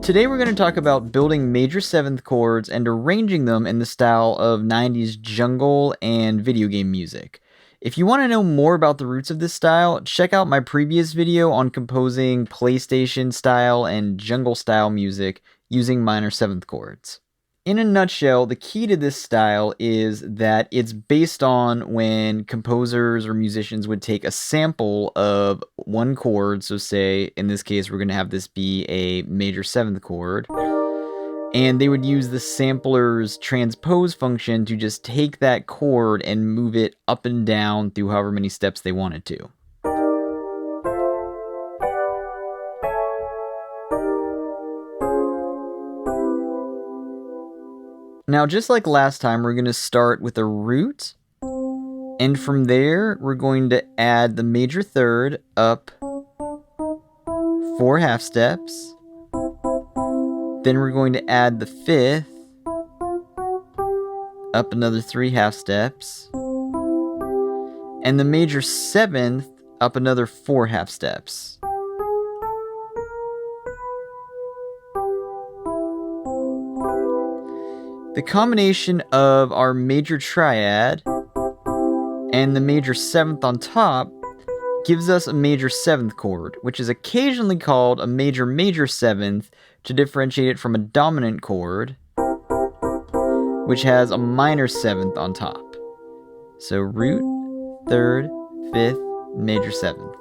Today we're going to talk about building major 7th chords and arranging them in the style of 90s jungle and video game music. If you want to know more about the roots of this style, check out my previous video on composing PlayStation style and jungle style music using minor 7th chords. In a nutshell, the key to this style is that it's based on when composers or musicians would take a sample of one chord, so say, in this case, we're going to have this be a major 7th chord, and they would use the sampler's transpose function to just take that chord and move it up and down through however many steps they wanted to. Now, just like last time, we're going to start with a root, and from there, we're going to add the major 3rd up 4 half steps. Then we're going to add the 5th up another 3 half steps, and the major 7th up another 4 half steps. The combination of our major triad and the major 7th on top gives us a major 7th chord, which is occasionally called a major 7th to differentiate it from a dominant chord, which has a minor 7th on top. So root, 3rd, 5th, major 7th.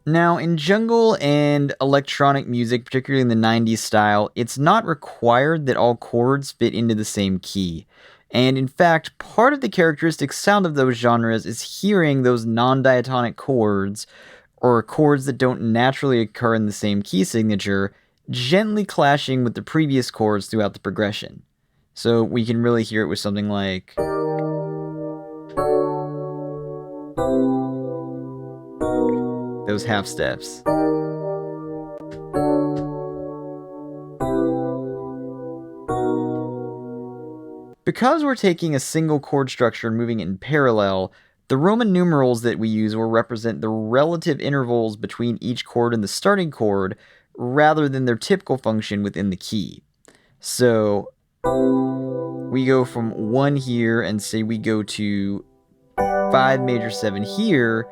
Now, in jungle and electronic music, particularly in the 90s style, it's not required that all chords fit into the same key. And in fact, part of the characteristic sound of those genres is hearing those non-diatonic chords, or chords that don't naturally occur in the same key signature, gently clashing with the previous chords throughout the progression. So we can really hear it with something like those half steps. Because we're taking a single chord structure and moving it in parallel, the Roman numerals that we use will represent the relative intervals between each chord and the starting chord, rather than their typical function within the key. So we go from 1 here and say we go to 5 major 7 here.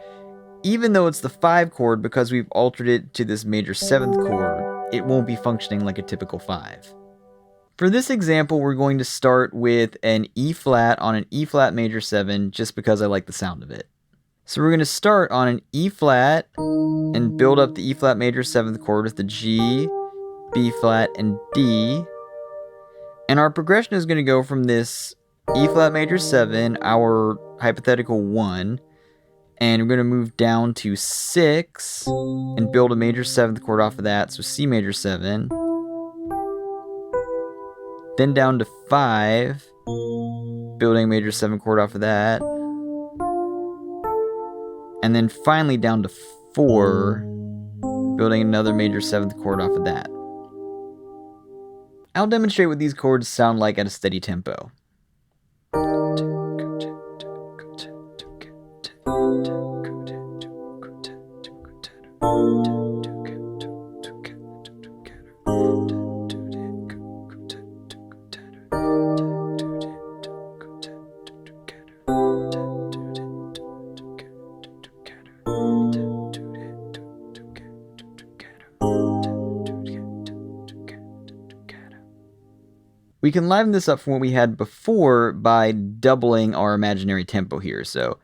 Even though it's the 5 chord, because we've altered it to this major 7th chord, it won't be functioning like a typical 5. For this example, we're going to start with an E flat on an E flat major 7, just because I like the sound of it. So we're going to start on an E flat and build up the E flat major 7th chord with the G, B flat, and D. And our progression is going to go from this E flat major 7, our hypothetical 1, and we're going to move down to 6 and build a major 7th chord off of that, so C major 7. Then down to 5, building a major 7 chord off of that. And then finally down to 4, building another major 7th chord off of that. I'll demonstrate what these chords sound like at a steady tempo. We can liven this up from what we had before by doubling our imaginary tempo here, so.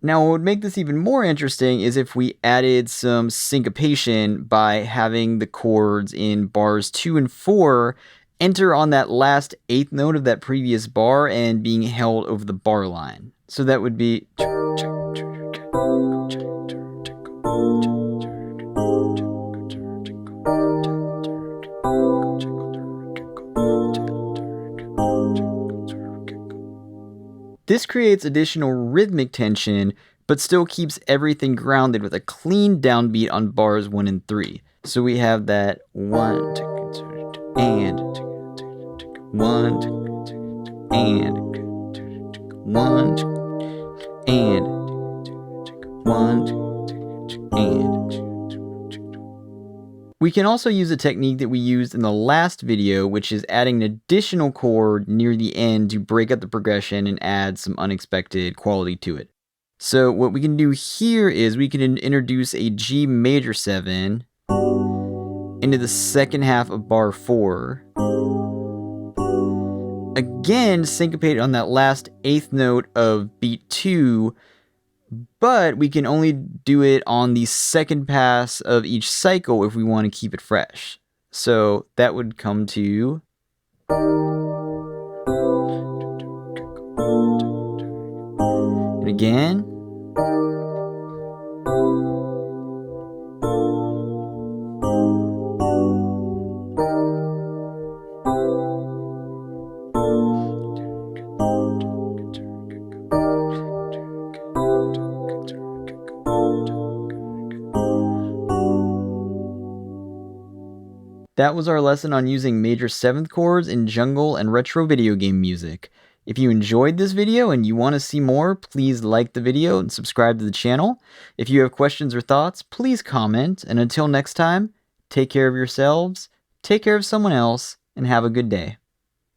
Now, what would make this even more interesting is if we added some syncopation by having the chords in bars 2 and 4 enter on that last 8th note of that previous bar and being held over the bar line. So that would be. This creates additional rhythmic tension, but still keeps everything grounded with a clean downbeat on bars 1 and 3. So we have that 1, 2, and 1 and 1 and 1 and. We can also use a technique that we used in the last video, which is adding an additional chord near the end to break up the progression and add some unexpected quality to it. So what we can do here is we can introduce a G major 7 into the second half of bar 4. Again, syncopate on that last 8th note of beat 2, but we can only do it on the second pass of each cycle if we want to keep it fresh. So that would come to... and again. That was our lesson on using major 7th chords in jungle and retro video game music. If you enjoyed this video and you want to see more, please like the video and subscribe to the channel. If you have questions or thoughts, please comment. And until next time, take care of yourselves, take care of someone else, and have a good day.